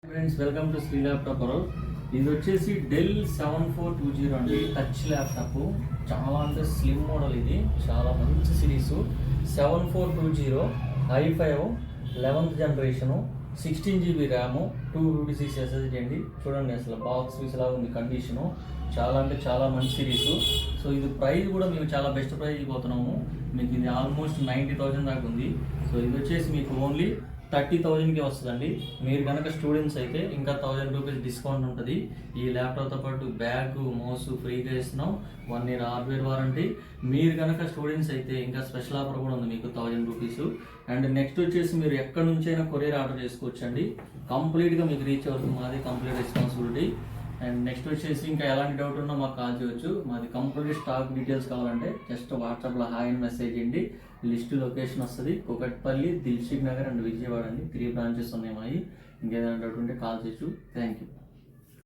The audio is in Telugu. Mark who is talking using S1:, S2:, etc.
S1: Friends welcome to Shri laptop world. ఇది వచ్చేసి డెల్ 7420 అండి. టచ్ ల్యాప్టాప్ చాలా అంటే స్లిమ్ మోడల్. ఇది చాలా మంచి series. 7420 i5 11th generation, 16 GB RAM, 256 SSD అండి. చూడండి అసలు బాక్స్ పీస్లా ఉంది కండిషను. చాలా అంటే చాలా మంచి సిరీసు. సో ఇది ప్రైస్ కూడా మేము చాలా బెస్ట్ ప్రైస్ ఇవ్వబోతున్నాము. మీకు ఇది ఆల్మోస్ట్ 90,000 దాకా ఉంది. సో ఇది వచ్చేసి మీకు ఓన్లీ 30,000కి వస్తుందండి. మీరు కనుక స్టూడెంట్స్ అయితే ఇంకా 1000 రూపీస్ డిస్కౌంట్ ఉంటుంది. ఈ ల్యాప్టాప్తో పాటు బ్యాగ్, మౌస్ ఫ్రీగా ఇస్తున్నాం. 1 year హార్డ్వేర్ వారంటీ. మీరు కనుక స్టూడెంట్స్ అయితే ఇంకా స్పెషల్ ఆఫర్ కూడా ఉంది మీకు 1000 రూపీస్. అండ్ నెక్స్ట్ వచ్చేసి మీరు ఎక్కడి నుంచైనా కొరియర్ ఆర్డర్ చేసుకోవచ్చండి. కంప్లీట్గా మీకు రీచ్ అవుతుంది. మాది కంప్లీట్ రెస్పాన్సిబిలిటీ. అండ్ నెక్స్ట్ వచ్చేసి ఇంకా ఎలాంటి డౌట్ ఉన్నా మాకు కాల్ చేయవచ్చు. మాది కంప్లీట్ స్టాక్ డీటెయిల్స్ కావాలంటే జస్ట్ వాట్సాప్లో హాయ్ అని మెసేజ్ చేయండి. లిస్ట్ లొకేషన్ వస్తుంది. కూకట్పల్లి, దిల్షుక్ నగర్ అండ్ విజయవాడ అండి. 3 బ్రాంచెస్ ఉన్నాయి మావి. ఇంకేదైనా డౌట్ ఉంటే కాల్ చేయొచ్చు. Thank you.